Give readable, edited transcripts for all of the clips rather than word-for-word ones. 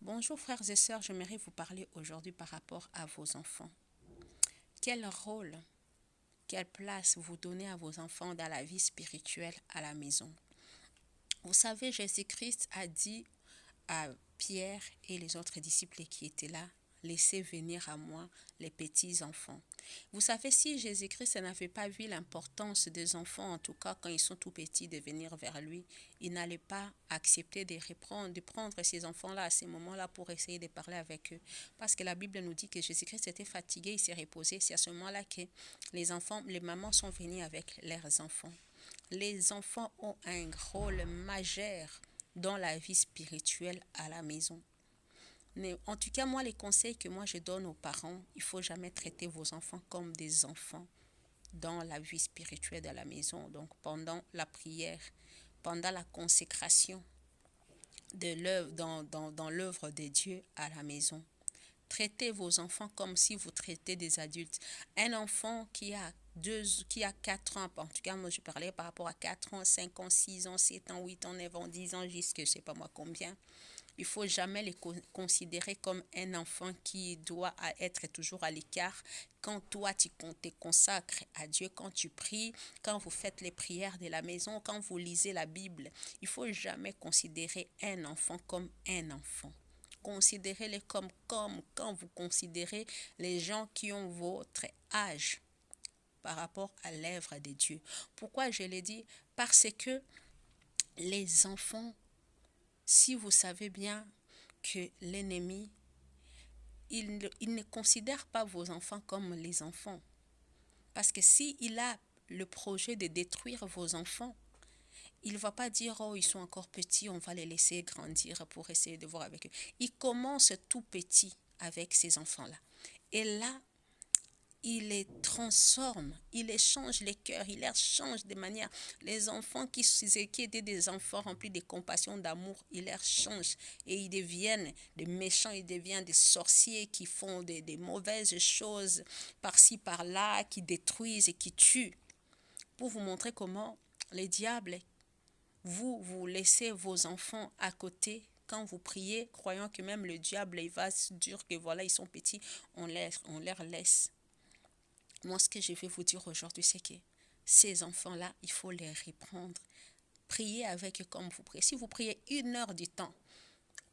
Bonjour frères et sœurs, j'aimerais vous parler aujourd'hui par rapport à vos enfants. Quel rôle, quelle place vous donnez à vos enfants dans la vie spirituelle à la maison? Vous savez, Jésus-Christ a dit à Pierre et les autres disciples qui étaient là, laissez venir à moi les petits enfants. Vous savez, si Jésus-Christ n'avait pas vu l'importance des enfants, en tout cas quand ils sont tout petits, de venir vers lui, il n'allait pas accepter de prendre ces enfants-là à ces moments-là pour essayer de parler avec eux. Parce que la Bible nous dit que Jésus-Christ était fatigué, il s'est reposé. C'est à ce moment-là que les mamans sont venues avec leurs enfants. Les enfants ont un rôle majeur dans la vie spirituelle à la maison. Mais en tout cas, moi, les conseils que moi je donne aux parents, il ne faut jamais traiter vos enfants comme des enfants dans la vie spirituelle de la maison. Donc, pendant la prière, pendant la consécration de l'œuvre, dans l'œuvre de Dieu à la maison. Traitez vos enfants comme si vous traitez des adultes. Un enfant qui a 4 ans, en tout cas, moi je parlais par rapport à 4 ans, 5 ans, 6 ans, 7 ans, 8 ans, 9 ans, 10 ans, jusqu'à je ne sais pas moi combien. Il ne faut jamais les considérer comme un enfant qui doit être toujours à l'écart. Quand toi, tu te consacres à Dieu, quand tu pries, quand vous faites les prières de la maison, quand vous lisez la Bible, il ne faut jamais considérer un enfant comme un enfant. Considérez-les comme quand vous considérez les gens qui ont votre âge par rapport à l'œuvre de Dieu. Pourquoi je l'ai dit? Parce que les enfants, si vous savez bien que l'ennemi, il ne considère pas vos enfants comme les enfants. Parce que s'il a le projet de détruire vos enfants, il ne va pas dire, oh, ils sont encore petits, on va les laisser grandir pour essayer de voir avec eux. Il commence tout petit avec ces enfants-là. Et là, il les transforme, il les change les cœurs, il les change de manière. Les enfants qui étaient des enfants remplis de compassion, d'amour, il les change et ils deviennent des méchants, ils deviennent des sorciers qui font des mauvaises choses par-ci, par-là, qui détruisent et qui tuent. Pour vous montrer comment les diables, vous laissez vos enfants à côté quand vous priez, croyant que même le diable, il va se dire que voilà, ils sont petits, on leur laisse. Moi, ce que je vais vous dire aujourd'hui, c'est que ces enfants-là, il faut les reprendre. Priez avec eux comme vous priez. Si vous priez 1 heure du temps,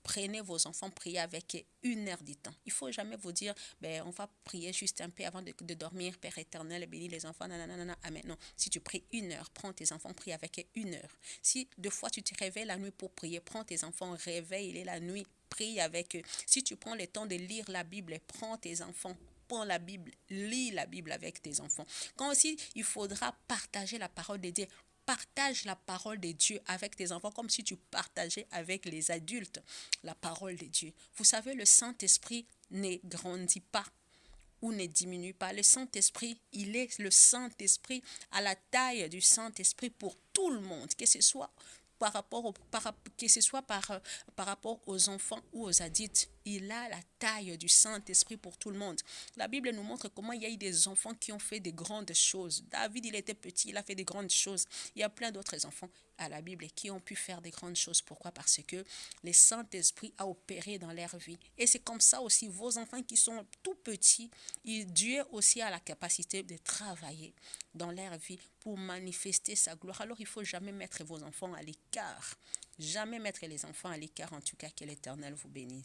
prenez vos enfants, priez avec eux 1 heure du temps. Il ne faut jamais vous dire, on va prier juste un peu avant de dormir, Père éternel, bénis les enfants, nanana, amen. Non, si tu pries 1 heure, prends tes enfants, prie avec eux 1 heure. Si 2 fois tu te réveilles la nuit pour prier, prends tes enfants, réveille-les la nuit, prie avec eux. Si tu prends le temps de lire la Bible, prends tes enfants, prends la Bible, lis la Bible avec tes enfants. Quand aussi il faudra partager la parole de Dieu, partage la parole de Dieu avec tes enfants comme si tu partageais avec les adultes la parole de Dieu. Vous savez, le Saint-Esprit ne grandit pas ou ne diminue pas. Le Saint-Esprit, il est le Saint-Esprit à la taille du Saint-Esprit pour tout le monde, que ce soit par rapport aux enfants ou aux adultes. Il a la taille du Saint-Esprit pour tout le monde. La Bible nous montre comment il y a eu des enfants qui ont fait de grandes choses. David, il était petit, il a fait de grandes choses. Il y a plein d'autres enfants à la Bible qui ont pu faire de grandes choses. Pourquoi? Parce que le Saint-Esprit a opéré dans leur vie. Et c'est comme ça aussi, vos enfants qui sont tout petits, Dieu aussi a la capacité de travailler dans leur vie pour manifester sa gloire. Alors, il ne faut jamais mettre vos enfants à l'écart. Jamais mettre les enfants à l'écart, en tout cas, que l'Éternel vous bénisse.